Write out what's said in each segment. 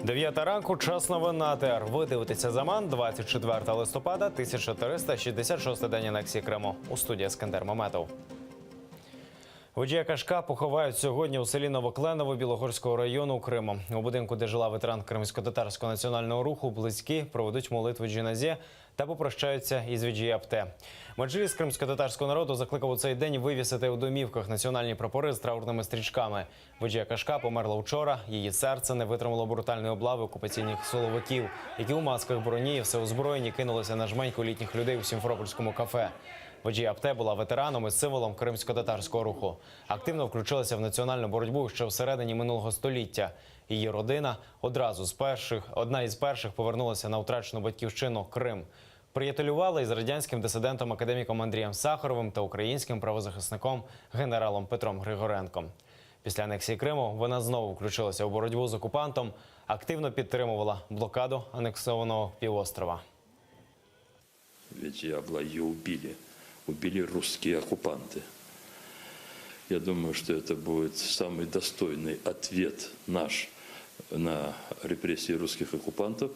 9 ранку, час новин на АТР. Ви дивитеся «Заман», 24 листопада, 1366-й день анексії Криму. У студії Ескандер Маметов. Водія Кашка поховають сьогодні у селі Новокленово Білогорського району Криму. У будинку, де жила ветеран Кримсько-татарського національного руху, близькі проведуть молитву джіназі та попрощаються із Віджі-Апте. Меджліс кримсько-татарського народу закликав у цей день вивісити у домівках національні прапори з траурними стрічками. Водія Кашка померла вчора. Її серце не витримало брутальної облави окупаційних силовиків, які у масках броні і всеозброєні кинулися на жменьку літніх людей у Сімферопольському кафе. Віджі-Апте була ветераном і символом кримсько-татарського руху. Активно включилася в національну боротьбу ще всередині минулого століття. Її родина одна із перших повернулася на втрачену батьківщину Крим. Приятелювала із радянським дисидентом академіком Андрієм Сахаровим та українським правозахисником генералом Петром Григоренком. Після анексії Криму вона знову включилася у боротьбу з окупантом, активно підтримувала блокаду анексованого півострова. Віджі-Апте убили русские оккупанты. Я думаю, что это будет самый достойный ответ наш на репрессии русских оккупантов,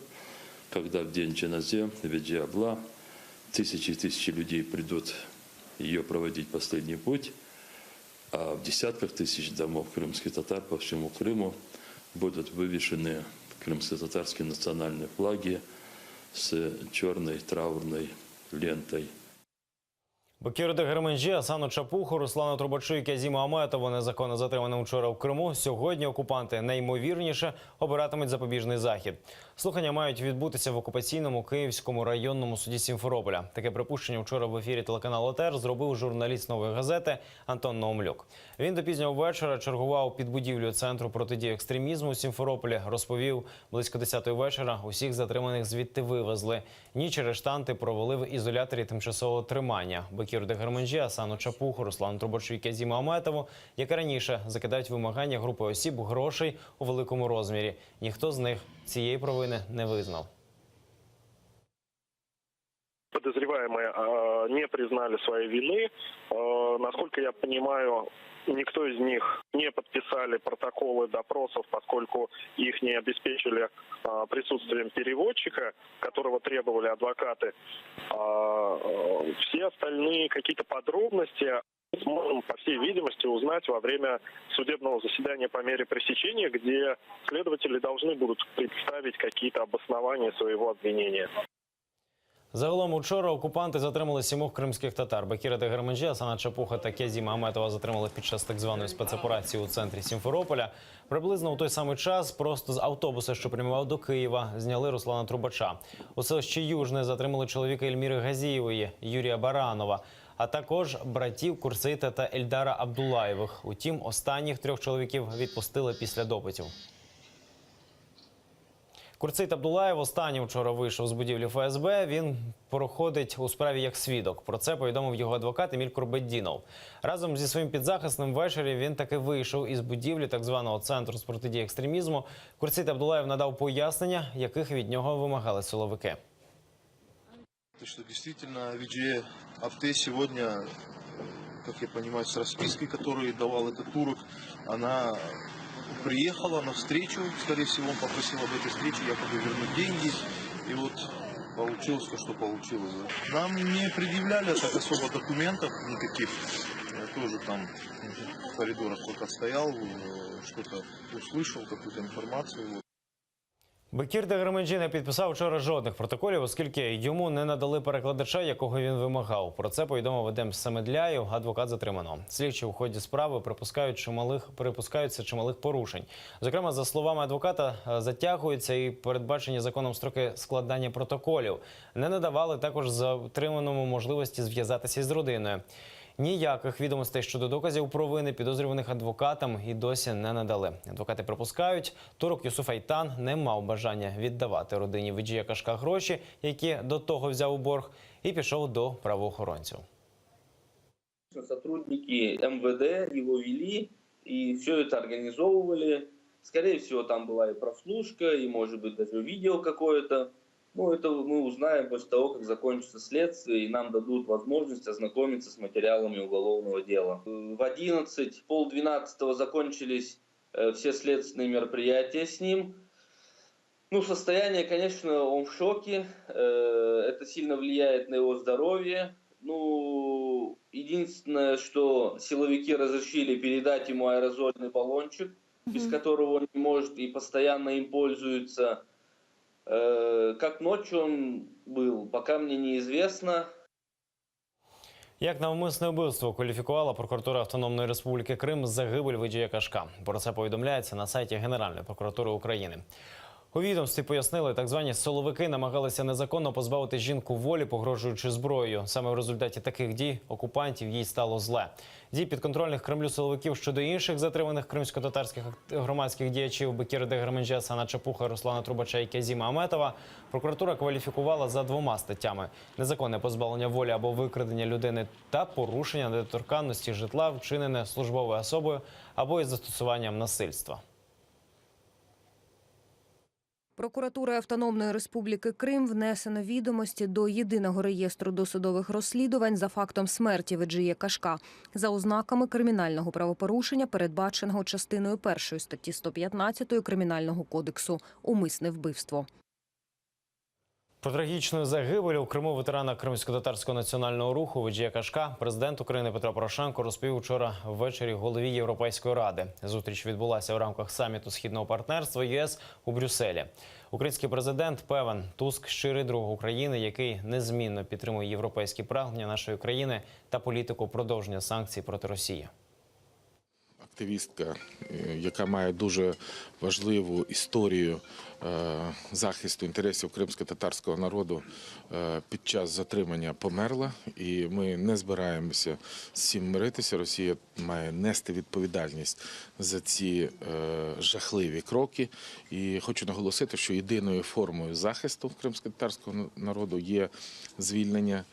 когда в день джиназе Віджі-Апте тысячи и тысячи людей придут ее проводить последний путь, а в десятках тысяч домов крымских татар по всему Крыму будут вывешены крымско-татарские национальные флаги с черной траурной лентой. Бекіру Дегерменджі, Асану Чапуху, Руслану Трубачу і Кязіму Аметову, незаконно затриманим вчора в Криму, сьогодні окупанти найімовірніше обиратимуть запобіжний захід. Слухання мають відбутися в окупаційному Київському районному суді Сімферополя. Таке припущення вчора в ефірі телеканалу АТР зробив журналіст «Нової газети» Антон Наумлюк. Він до пізнього вечора чергував під будівлею Центру протидії екстремізму у Сімферополі. Розповів, близько 10-ї вечора усіх затриманих звідти вивезли. Ніч арештанти провели в ізоляторі тимчасового тримання. Бекіру Дегерменджі, Асану Чапуху, Руслану Трубачу і Кязіму Аметову, як і раніше, закидають вимагання групи осіб грошей у великому розмірі. Ніхто з них цієї провини не визнав. Подозреваемые не признали своей вины. Насколько я понимаю, никто из них не подписали протоколы допросов, поскольку их не обеспечили присутствием переводчика, которого требовали адвокаты. Все остальные какие-то подробности сможем, по всей видимости, узнать во время судебного заседания по мере пресечения, где следователи должны будут представить какие-то обоснования своего обвинения. Загалом учора окупанти затримали 7 кримських татар. Бекіра Дегерменджі, Асана Чапуха та Кязіма Аметова затримали під час так званої спецоперації у центрі Сімферополя. Приблизно у той самий час просто з автобуса, що прямував до Києва, зняли Руслана Трубача. У селищі Южне затримали чоловіка Ельміри Газієвої, Юрія Баранова, а також братів Курсейта та Ельдара Абдулаєвих. Утім, останніх 3 чоловіків відпустили після допитів. Курсейт Абдулаєв останній вчора вийшов з будівлі ФСБ. Він проходить у справі як свідок. Про це повідомив його адвокат Еміль Курбетдінов. Разом зі своїм підзахисним ввечері він таки вийшов із будівлі так званого Центру з протидії екстремізму. Курсейт Абдулаєв надав пояснення, яких від нього вимагали силовики. Что действительно Віджі-Апте сегодня, как я понимаю, с распиской, которую давал этот турок, она приехала на встречу, скорее всего, он попросил об этой встрече якобы вернуть деньги, и вот получилось то, что получилось. Нам не предъявляли так особо документов никаких, я тоже там в коридорах пока стоял, что-то услышал, какую-то информацию. Бекір Дегерменджі не підписав вчора жодних протоколів, оскільки йому не надали перекладача, якого він вимагав. Про це повідомив Едем Самедляєв, адвокат затриманого. Слідчі у ході справи припускаються чималих порушень. Зокрема, за словами адвоката, затягуються і передбачені законом строки складання протоколів. Не надавали також затриманому можливості зв'язатися із родиною. Ніяких відомостей щодо доказів провини підозрюваних адвокатам і досі не надали. Адвокати припускають, турок Юсуф Айтан не мав бажання віддавати родині Віджія Кашка гроші, які до того взяв у борг, і пішов до правоохоронців. Сотрудники МВД его вели и все это организовывали. Скорее всего, там была и прослушка, и, может быть, даже видео какое-то. Ну, это мы узнаем после того, как закончится следствие, и нам дадут возможность ознакомиться с материалами уголовного дела. В 11, полдвенадцатого закончились все следственные мероприятия с ним. Ну, состояние, конечно, он в шоке. Это сильно влияет на его здоровье. Ну, единственное, что силовики разрешили передать ему аэрозольный баллончик, без которого он не может и постоянно им пользуется. Как ночью он был, пока мне неизвестно. Як навмисне вбивство кваліфікувала прокуратура Автономної Республіки Крим загибель Виджія Кашка. Про це повідомляється на сайті Генеральної прокуратури України. У відомстві пояснили, так звані силовики намагалися незаконно позбавити жінку волі, погрожуючи зброєю. Саме в результаті таких дій окупантів їй стало зле. Дій підконтрольних Кремлю силовиків щодо інших затриманих кримсько-татарських громадських діячів Бекіра Деграменджа, Сана Чапуха, Руслана Трубача і Казіма Аметова прокуратура кваліфікувала за 2 статтями: незаконне позбавлення волі або викрадення людини та порушення недоторканності житла, вчинене службовою особою або із застосуванням насильства. Прокуратурою Автономної Республіки Крим внесено відомості до Єдиного реєстру досудових розслідувань за фактом смерті Виджія Кашка за ознаками кримінального правопорушення, передбаченого частиною 1 статті 115 Кримінального кодексу «Умисне вбивство». Про трагічну загибель у Криму ветерана Кримсько-татарського національного руху Виджія Кашка президент України Петро Порошенко розповів вчора ввечері голові Європейської ради. Зустріч відбулася у рамках саміту Східного партнерства ЄС у Брюсселі. Український президент певен, Туск – щирий друг України, який незмінно підтримує європейські прагнення нашої країни та політику продовження санкцій проти Росії. Активістка, яка має дуже важливу історію захисту інтересів кримсько-татарського народу, під час затримання померла. І ми не збираємося з цим миритися. Росія має нести відповідальність за ці жахливі кроки. І хочу наголосити, що єдиною формою захисту кримсько-татарського народу є звільнення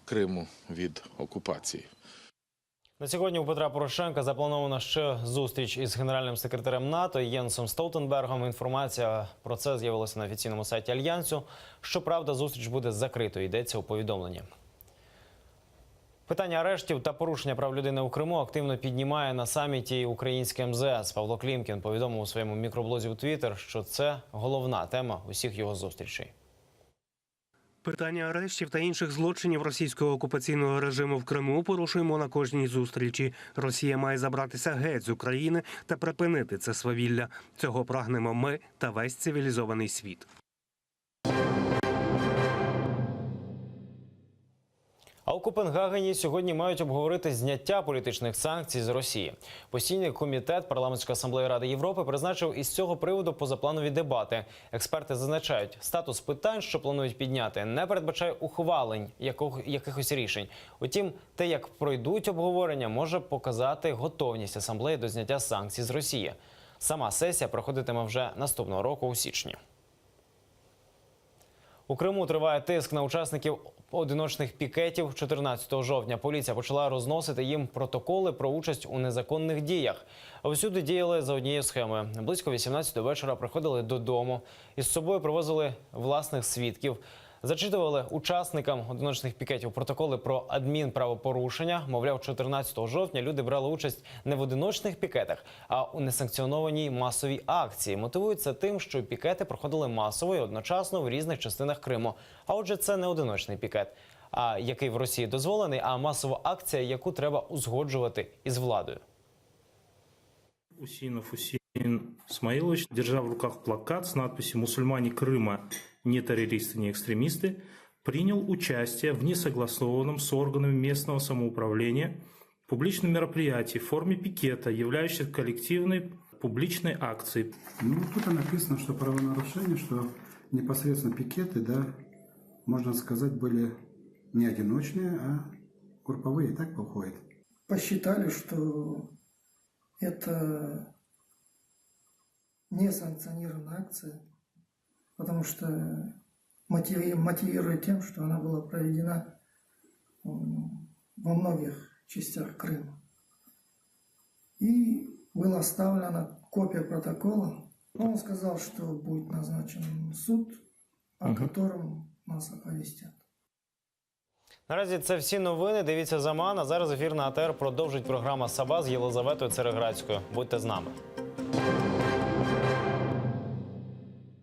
Криму від окупації. На сьогодні у Петра Порошенка запланована ще зустріч із генеральним секретарем НАТО Єнсом Столтенбергом. Інформація про це з'явилася на офіційному сайті Альянсу. Щоправда, зустріч буде закритою, йдеться у повідомленні. Питання арештів та порушення прав людини у Криму активно піднімає на саміті українське МЗС. Павло Клімкін повідомив у своєму мікроблозі у Твіттер, що це головна тема усіх його зустрічей. Питання арештів та інших злочинів російського окупаційного режиму в Криму порушуємо на кожній зустрічі. Росія має забратися геть з України та припинити це свавілля. Цього прагнемо ми та весь цивілізований світ. А у Копенгагені сьогодні мають обговорити зняття політичних санкцій з Росії. Постійний комітет Парламентської асамблеї Ради Європи призначив із цього приводу позапланові дебати. Експерти зазначають, статус питань, що планують підняти, не передбачає ухвалень якихось рішень. Утім, те, як пройдуть обговорення, може показати готовність асамблеї до зняття санкцій з Росії. Сама сесія проходитиме вже наступного року у січні. У Криму триває тиск на учасників одиночних пікетів. 14 жовтня поліція почала розносити їм протоколи про участь у незаконних діях. Всюди діяли за однією схемою. Близько 18 вечора приходили додому. Із собою привозили власних свідків. Зачитували учасникам одиночних пікетів протоколи про адмінправопорушення. Мовляв, 14 жовтня люди брали участь не в одиночних пікетах, а у несанкціонованій масовій акції. Мотивують це тим, що пікети проходили масово і одночасно в різних частинах Криму. А отже, це не одиночний пікет, який в Росії дозволений, а масова акція, яку треба узгоджувати із владою. Усинов Усин Смаилович, держа в руках плакат с надписью «Мусульмане Крыма не террористы, не экстремисты», принял участие в несогласованном с органами местного самоуправления публичном мероприятии в форме пикета, являющемся коллективной публичной акцией. Ну, тут написано, что правонарушения, что непосредственно пикеты, да, можно сказать, были не одиночные, а групповые, так выходит? Посчитали, что это несанкционированная акция, потому что мотивируя тем, что она была проведена во многих частях Крыма. И была оставлена копия протокола. Он сказал, что будет назначен суд, о котором нас оповестят. Наразі це всі новини. Дивіться «Заман». А зараз ефір на АТР продовжить програма «Саба» з Єлизаветою Цереградською. Будьте з нами.